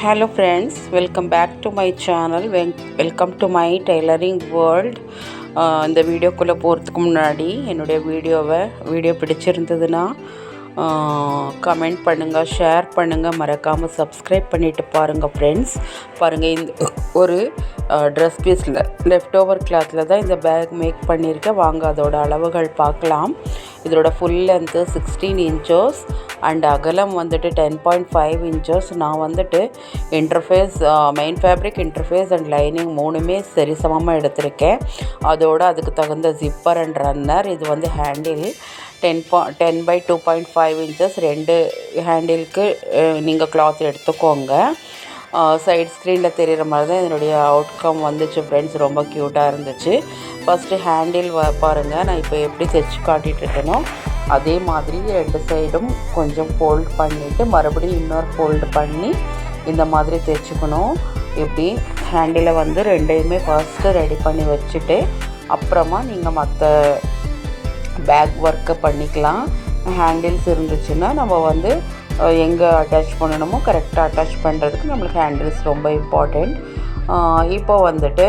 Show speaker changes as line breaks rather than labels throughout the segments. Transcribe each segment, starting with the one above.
Hello friends, welcome back to my channel. Welcome to my tailoring world. இந்த வீடியோக்குள்ளே போகிறதுக்கு முன்னாடி என்னுடைய வீடியோ பிடிச்சிருந்ததுன்னா கமெண்ட் பண்ணுங்கள், ஷேர் பண்ணுங்கள், மறக்காமல் சப்ஸ்கிரைப் பண்ணிவிட்டு பாருங்கள் ஃப்ரெண்ட்ஸ். பாருங்கள், இந்த ஒரு ட்ரெஸ் பீஸில் லெஃப்ட் ஓவர் கிளாத்தில் தான் இந்த பேக் மேக் பண்ணியிருக்கேன். வாங்க அதோட அளவுகள் பார்க்கலாம். இதோட ஃபுல் லென்த்து 16 இன்ச்சஸ் அண்ட் அகலம் வந்துட்டு 10.5 இன்ச்சஸ். நான் வந்துட்டு interface, main fabric, interface and lining மூணுமே சரிசமமாக எடுத்திருக்கேன். அதோடு அதுக்கு தகுந்த ஜிப்பர் அண்ட் ரன்னர். இது வந்து ஹேண்டில் 10/2.5 இன்ச்சஸ். 2 ஹேண்டிலுக்கு நீங்கள் கிளாத் எடுத்துக்கோங்க. சைட் ஸ்க்ரீனில் தெரிகிற மாதிரி தான் இதனுடைய அவுட்கம் வந்துச்சு ஃப்ரெண்ட்ஸ். ரொம்ப க்யூட்டாக இருந்துச்சு. ஃபஸ்ட்டு ஹேண்டில் பாருங்கள், நான் இப்போ எப்படி தைச்சி காட்டிகிட்ருக்கேனோ அதே மாதிரி 2 சைடும் கொஞ்சம் ஃபோல்ட் பண்ணிவிட்டு மறுபடியும் இன்னொரு ஃபோல்டு பண்ணி இந்த மாதிரி தைச்சிக்கணும். இப்படி ஹேண்டிலை வந்து ரெண்டையுமே ஃபஸ்ட்டு ரெடி பண்ணி வச்சுட்டு அப்புறமா நீங்கள் மற்ற பேக் ஒர்க்கை பண்ணிக்கலாம். ஹேண்டில்ஸ் இருந்துச்சுன்னா நம்ம வந்து எங்கே அட்டாச் பண்ணணுமோ கரெக்டாக அட்டாச் பண்ணுறதுக்கு நம்மளுக்கு ஹேண்டில்ஸ் ரொம்ப இம்பார்ட்டண்ட். இப்போ வந்துட்டு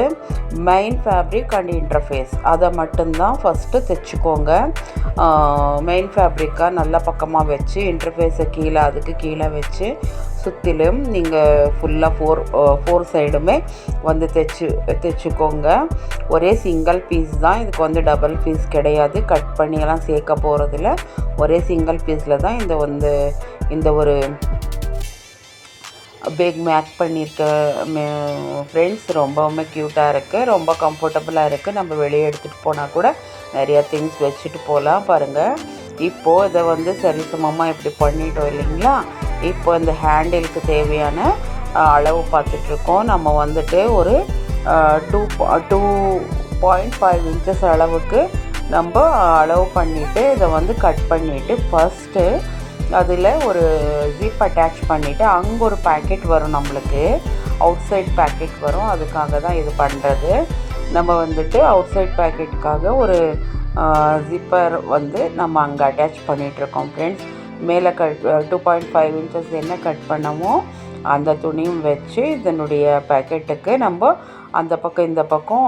மெயின் ஃபேப்ரிக் அண்ட் இன்டர்ஃபேஸ் அதை மட்டும்தான் ஃபஸ்ட்டு தைச்சிக்கோங்க. மெயின் ஃபேப்ரிக்காக நல்ல பக்கமாக வச்சு இன்டர்ஃபேஸை அதுக்கு கீழே வச்சு சுற்றிலும் நீங்கள் ஃபுல்லாக ஃபோர் சைடுமே வந்து தைச்சிக்கோங்க. ஒரே சிங்கிள் பீஸ் தான், இதுக்கு வந்து டபுள் பீஸ் கிடையாது. கட் பண்ணியெல்லாம் சேர்க்க போகிறதில்ல. ஒரே சிங்கிள் பீஸில் தான் இந்த ஒரு பேக் மேக் பண்ணியிருக்க ஃப்ரெண்ட்ஸ். ரொம்பவுமே க்யூட்டாக இருக்குது, ரொம்ப கம்ஃபர்டபுளாக இருக்குது. நம்ம வெளியே எடுத்துகிட்டு போனால் கூட நிறையா திங்ஸ் வச்சுட்டு போகலாம். பாருங்கள், இப்போது இதை வந்து சரிசமமாக இப்படி பண்ணிட்டோம் இல்லைங்களா. இப்போ இந்த ஹேண்டிலுக்கு தேவையான அளவு பார்த்துட்ருக்கோம். நம்ம வந்துட்டு ஒரு 2.5 இன்ச்சஸ் அளவுக்கு நம்ம அளவு பண்ணிவிட்டு இதை வந்து கட் பண்ணிவிட்டு ஃபஸ்ட்டு அதில் ஒரு ஜிப் அட்டாச் பண்ணிவிட்டு அங்கே ஒரு பேக்கெட் வரும், நம்மளுக்கு அவுட் சைட் பேக்கெட் வரும். அதுக்காக தான் இது பண்ணுறது. நம்ம வந்துட்டு அவுட் சைட் பேக்கெட்டுக்காக ஒரு ஜிப்பர் வந்து நம்ம அங்கே அட்டாச் பண்ணிகிட்ருக்கோம் ஃப்ரெண்ட்ஸ். மேலே 2.5 இன்ச்சஸ் என்ன கட் பண்ணமோ அந்த துணியும் வச்சு இதனுடைய பேக்கெட்டுக்கு நம்ம அந்த பக்கம் இந்த பக்கம்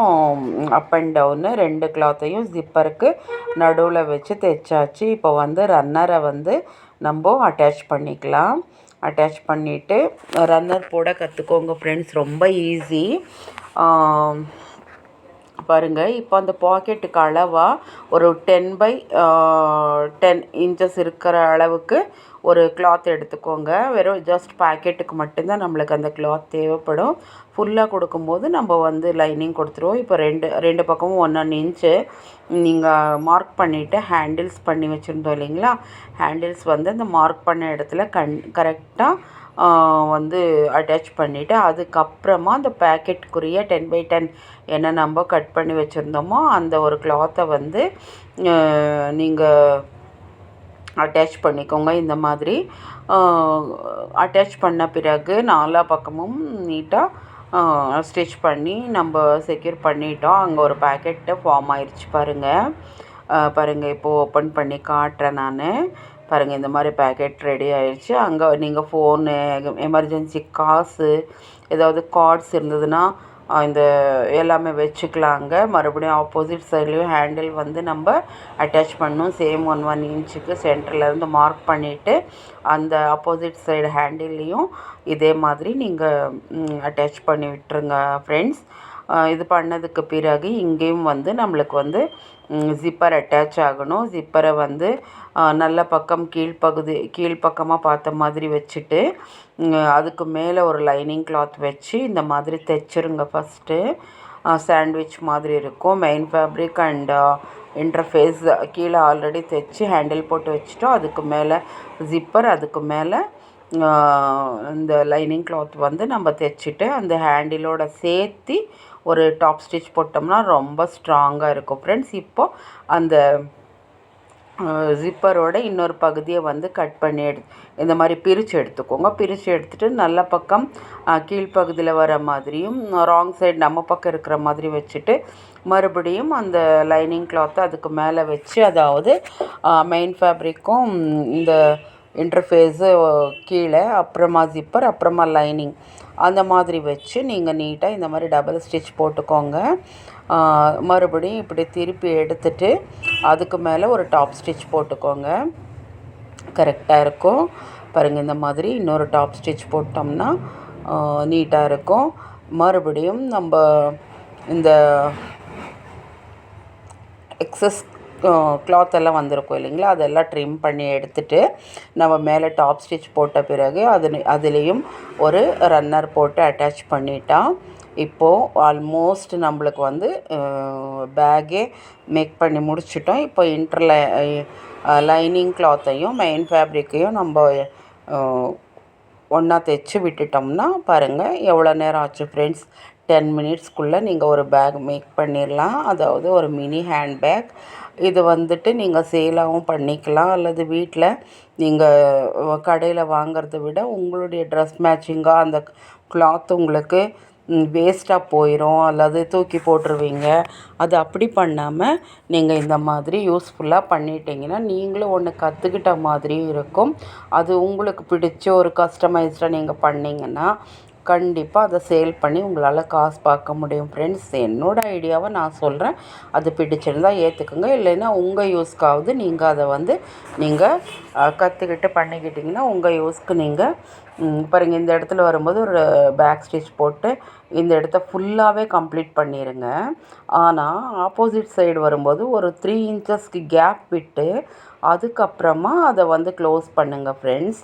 அப் அண்ட் டவுனு 2 கிளாத்தையும் ஜிப்பருக்கு நடுவில் வச்சு தைச்சாச்சு. இப்போ வந்து ரன்னரை வந்து நம்ம அட்டாச் பண்ணிக்கலாம். அட்டாச் பண்ணிவிட்டு ரன்னர் போட கற்றுக்கோங்க ஃப்ரெண்ட்ஸ், ரொம்ப ஈஸி. பாருங்கள், இப்போ அந்த பாக்கெட்டுக்கு அளவாக ஒரு 10/10 இன்ச்சஸ் இருக்கிற அளவுக்கு ஒரு கிளாத் எடுத்துக்கோங்க. வெறும் ஜஸ்ட் பாக்கெட்டுக்கு மட்டும்தான் நம்மளுக்கு அந்த கிளாத் தேவைப்படும். ஃபுல்லாக கொடுக்கும்போது நம்ம வந்து லைனிங் கொடுத்துருவோம். இப்போ ரெண்டு பக்கமும் 1 இன்ச்சு நீங்கள் மார்க் பண்ணிவிட்டு ஹேண்டில்ஸ் பண்ணி வச்சுருந்தோம் இல்லைங்களா. ஹேண்டில்ஸ் வந்து அந்த மார்க் பண்ண இடத்துல கரெக்டாக வந்து அட்டாச் பண்ணிவிட்டு அதுக்கப்புறமா அந்த பேக்கெட்டுக்குரிய 10/10 என்ன நம்ம கட் பண்ணி வச்சுருந்தோமோ அந்த ஒரு கிளாத்தை வந்து நீங்கள் அட்டாச் பண்ணிக்கோங்க. இந்த மாதிரி அட்டாச் பண்ண பிறகு 4 பக்கமும் நீட்டாக ஸ்டிச் பண்ணி நம்ம செக்யூர் பண்ணிட்டோம். அங்கே ஒரு பேக்கெட்டு ஃபார்ம் ஆயிடுச்சு பாருங்கள். இப்போது ஓப்பன் பண்ணி காட்டுறேன் நான். பாருங்கள், இந்த மாதிரி பேக்கெட் ரெடி ஆயிடுச்சு. அங்கே நீங்கள் ஃபோனு, எமர்ஜென்சி காசு, ஏதாவது கார்ட்ஸ் இருந்ததுன்னா இந்த எல்லாமே வச்சுக்கலாங்க. மறுபடியும் ஆப்போசிட் சைட்லேயும் ஹேண்டில் வந்து நம்ம அட்டாச் பண்ணணும். சேம் 1 இன்ச்சுக்கு சென்டர்லேருந்து மார்க் பண்ணிவிட்டு அந்த ஆப்போசிட் சைடு ஹேண்டில்லையும் இதே மாதிரி நீங்கள் அட்டாச் பண்ணி விட்டுருங்க ஃப்ரெண்ட்ஸ். இது பண்ணதுக்கு பிறகு இங்கேயும் வந்து நம்மளுக்கு வந்து ஜிப்பர் அட்டாச் ஆகணும். ஜிப்பரை வந்து நல்ல பக்கம் கீழ்ப்பக்கமாக பார்த்த மாதிரி வச்சுட்டு அதுக்கு மேலே ஒரு லைனிங் கிளாத் வச்சு இந்த மாதிரி தைச்சிருங்க. ஃபஸ்ட்டு சாண்ட்விச் மாதிரி இருக்கும். மெயின் ஃபேப்ரிக் அண்ட் இன்டர்ஃபேஸ் கீழே ஆல்ரெடி தைச்சி ஹேண்டில் போட்டு வச்சுட்டோம். அதுக்கு மேலே ஜிப்பர், அதுக்கு மேலே இந்த லைனிங் கிளாத் வந்து நம்ம தைச்சிட்டு அந்த ஹேண்டிலோட சேர்த்து ஒரு டாப் ஸ்டிச் போட்டோம்னா ரொம்ப ஸ்ட்ராங்காக இருக்கும் ஃப்ரெண்ட்ஸ். இப்போது அந்த ஜிப்பரோட இன்னொரு பகுதியை வந்து கட் பண்ணி இந்த மாதிரி பிரித்து எடுத்துக்கோங்க. பிரித்து எடுத்துகிட்டு நல்ல பக்கம் கீழ்ப்பகுதியில் வர மாதிரியும் ராங் சைடு நம்ம பக்கம் இருக்கிற மாதிரி வச்சுட்டு மறுபடியும் அந்த லைனிங் கிளாத்தை அதுக்கு மேலே வச்சு, அதாவது மெயின் ஃபேப்ரிக்கும் இந்த இன்டர்ஃபேஸு கீழே, அப்புறமா ஜிப்பர், அப்புறமா லைனிங் அந்த மாதிரி வச்சு நீங்கள் நீட்டாக இந்த மாதிரி டபுள் ஸ்டிச் போட்டுக்கோங்க. மறுபடியும் இப்படி திருப்பி எடுத்துட்டு அதுக்கு மேலே ஒரு டாப் ஸ்டிச் போட்டுக்கோங்க. கரெக்டாக இருக்கும். பாருங்கள், இந்த மாதிரி இன்னொரு டாப் ஸ்டிச் போட்டோம்னா நீட்டாக இருக்கும். மறுபடியும் நம்ம இந்த எக்ஸஸ் கிளாத் எல்லாம் வந்திருக்கும் இல்லைங்களா, அதெல்லாம் ட்ரிம் பண்ணி எடுத்துகிட்டு நம்ம மேலே டாப் ஸ்டிச் போட்ட பிறகு அதுலேயும் ஒரு ரன்னர் போட்டு அட்டாச் பண்ணிட்டா இப்போது ஆல்மோஸ்ட் நம்மளுக்கு வந்து பேக்கே மேக் பண்ணி முடிச்சிட்டோம். இப்போ லைனிங் கிளாத்தையும் மெயின் ஃபேப்ரிக்கையும் நம்ம ஒன்றா தைச்சி விட்டுட்டோம்னா பாருங்கள் எவ்வளோ நேரம் ஆச்சு ஃப்ரெண்ட்ஸ். 10 மினிட்ஸ்க்குள்ளே நீங்கள் ஒரு பேக் மேக் பண்ணிடலாம். அதாவது ஒரு மினி ஹேண்ட் பேக். இது வந்துட்டு நீங்கள் சேலாகவும் பண்ணிக்கலாம், அல்லது வீட்டில் நீங்கள் கடையில் வாங்கிறத விட உங்களுடைய ட்ரெஸ் மேட்சிங்காக அந்த கிளாத் உங்களுக்கு வேஸ்ட்டாக போயிடும், அல்லது தூக்கி போட்டுருவீங்க. அது அப்படி பண்ணாமல் நீங்கள் இந்த மாதிரி யூஸ்ஃபுல்லாக பண்ணிட்டீங்கன்னா நீங்களும் ஒன்று கற்றுக்கிட்ட மாதிரியும் இருக்கும். அது உங்களுக்கு பிடிச்ச ஒரு கஸ்டமைஸ்டாக நீங்கள் பண்ணிங்கன்னா கண்டிப்பாக அதை சேல் பண்ணி உங்களால் காசு பார்க்க முடியும் ஃப்ரெண்ட்ஸ். என்னோடய ஐடியாவை நான் சொல்கிறேன். அது பிடிச்சிருந்தால் ஏற்றுக்குங்க, இல்லைன்னா உங்கள் யூஸ்க்காவது நீங்கள் அதை வந்து நீங்கள் கற்றுக்கிட்டு பண்ணிக்கிட்டிங்கன்னா உங்கள் யூஸ்க்கு நீங்கள் பாருங்கள். இந்த இடத்துல வரும்போது ஒரு பேக் ஸ்டிச் போட்டு இந்த இடத்த ஃபுல்லாகவே கம்ப்ளீட் பண்ணிடுங்க. ஆனால் ஆப்போசிட் சைடு வரும்போது ஒரு 3 இன்ச்சஸ்க்கு கேப் விட்டு அதுக்கப்புறமா அதை வந்து க்ளோஸ் பண்ணுங்கள் ஃப்ரெண்ட்ஸ்.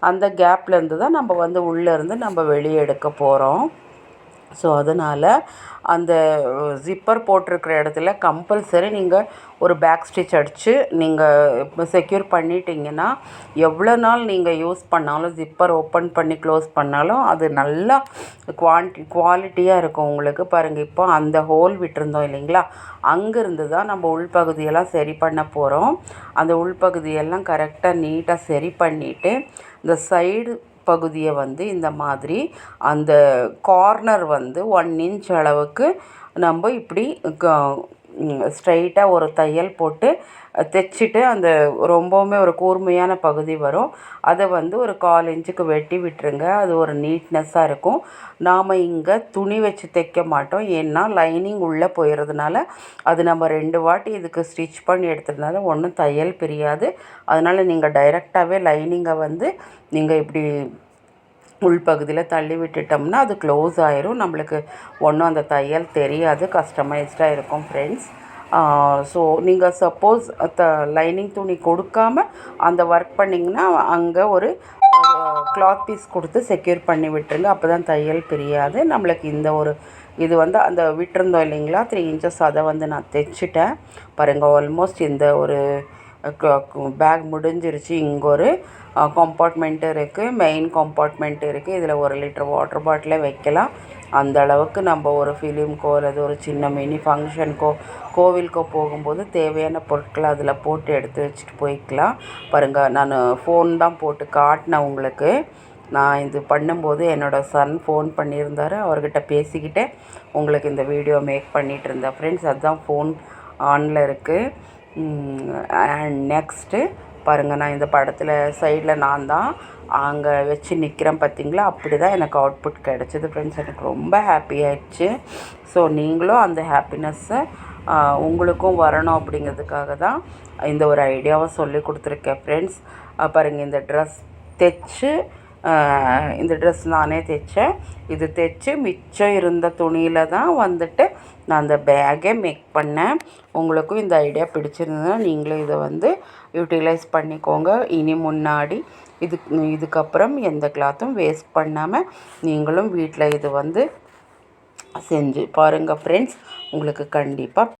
அந்த கேப்லேருந்து தான் நம்ம வந்து உள்ளேருந்து நம்ம வெளியே எடுக்க போகிறோம். ஸோ அதனால் அந்த ஜிப்பர் போட்டிருக்கிற இடத்துல கம்பல்சரி நீங்கள் ஒரு பேக் ஸ்டிச் அடித்து நீங்கள் செக்யூர் பண்ணிட்டீங்கன்னா எவ்வளோ நாள் நீங்கள் யூஸ் பண்ணாலும் ஜிப்பர் ஓப்பன் பண்ணி க்ளோஸ் பண்ணாலும் அது நல்லா குவாலிட்டியாக இருக்கும் உங்களுக்கு. பாருங்கள், இப்போ அந்த ஹோல் விட்டுருந்தோம் இல்லைங்களா, அங்கேருந்து தான் நம்ம உள்பகுதியெல்லாம் சரி பண்ண போகிறோம். அந்த உள்பகுதியெல்லாம் கரெக்டாக நீட்டாக சரி பண்ணிவிட்டு இந்த சைடு பகுதியை வந்து இந்த மாதிரி அந்த கார்னர் வந்து 1 இன்ச் அளவுக்கு நம்ம இப்படி ஸ்ட்ரைட்டாக ஒரு தையல் போட்டு தைச்சிட்டு அந்த ரொம்பவுமே ஒரு கூர்மையான பகுதி வரும், அதை வந்து ஒரு 1/4 இன்ச்சுக்கு வெட்டி விட்டுருங்க. அது ஒரு நீட்னஸ்ஸாக இருக்கும். நாம் இங்கே துணி வச்சு தைக்க மாட்டோம், ஏன்னா லைனிங் உள்ளே போயிடுறதுனால அது நம்ம 2 வாட்டி இதுக்கு ஸ்டிச் பண்ணி எடுத்ததுனால ஒன்றும் தையல் பிரியாது. அதனால் நீங்கள் டைரெக்டாகவே லைனிங்கை வந்து நீங்கள் இப்படி உள்பகுதியில் தள்ளி விட்டுட்டோம்னா அது க்ளோஸ் ஆயிரும். நம்மளுக்கு ஒன்றும் அந்த தையல் தெரியாது, கஸ்டமைஸ்டாக இருக்கும் ஃப்ரெண்ட்ஸ். ஸோ நீங்கள் சப்போஸ் லைனிங் துணி கொடுக்காம அந்த ஒர்க் பண்ணிங்கன்னா அங்கே ஒரு கிளாத் பீஸ் கொடுத்து செக்யூர் பண்ணி விட்டுருங்க. அப்போ தான் தையல் பிரியாது. நம்மளுக்கு இந்த ஒரு இது வந்து அந்த விட்டுருந்தோம் இல்லைங்களா 3 இன்ச்சஸ், அதை வந்து நான் தைச்சிட்டேன். பாருங்கள், ஆல்மோஸ்ட் இந்த ஒரு பேக் முடிஞ்சிருச்சு. இங்கே ஒரு கம்பார்ட்மெண்ட்டு இருக்குது, மெயின் கம்பார்ட்மெண்ட் இருக்குது. இதில் 1 லிட்டர் வாட்டர் பாட்டிலே வைக்கலாம். அந்த அளவுக்கு நம்ம ஒரு ஃபிலிம்க்கோ அல்லது ஒரு சின்ன மினி ஃபங்க்ஷனுக்கோ கோவிலுக்கோ போகும்போது தேவையான பொருட்களை அதில் போட்டு எடுத்து வச்சுட்டு போய்க்கலாம். பாருங்கள், நான் ஃபோன் தான் போட்டு காட்டினேன் உங்களுக்கு. நான் இது பண்ணும்போது என்னோடய சன் ஃபோன் பண்ணியிருந்தார், அவர்கிட்ட பேசிக்கிட்டே உங்களுக்கு இந்த வீடியோ மேக் பண்ணிகிட்டு இருந்தேன் ஃப்ரெண்ட்ஸ். அதுதான் ஃபோன் ஆனில் இருக்குது. அண்ட் நெக்ஸ்ட்டு பாருங்கள், நான் இந்த படத்தில் சைடில் நான் தான் அங்கே வச்சு நிற்கிறேன் பார்த்தீங்களா, அப்படி தான் எனக்கு அவுட்புட் கிடச்சிது ஃப்ரெண்ட்ஸ். எனக்கு ரொம்ப ஹாப்பி ஆயிடுச்சு. ஸோ நீங்களும் அந்த ஹாப்பினஸ்ஸை உங்களுக்கும் வரணும் அப்படிங்கிறதுக்காக தான் இந்த ஒரு ஐடியாவை சொல்லி கொடுத்துருக்கேன் ஃப்ரெண்ட்ஸ். பாருங்கள், இந்த ட்ரெஸ் தைச்சு இந்த ட்ரெஸ் நானே தைச்சேன். இது தைச்சு மிச்சம் இருந்த துணியில் தான் வந்துட்டு நான் அந்த பேக்கே மேக் பண்ணேன். உங்களுக்கும் இந்த ஐடியா பிடிச்சிருந்ததுன்னா நீங்களும் இதை வந்து யூட்டிலைஸ் பண்ணிக்கோங்க. இனி முன்னாடி இதுக்கப்புறம் எந்த கிளாத்தும் வேஸ்ட் பண்ணாமல் நீங்களும் வீட்டில் இது வந்து செஞ்சு பாருங்கள் ஃப்ரெண்ட்ஸ். உங்களுக்கு கண்டிப்பாக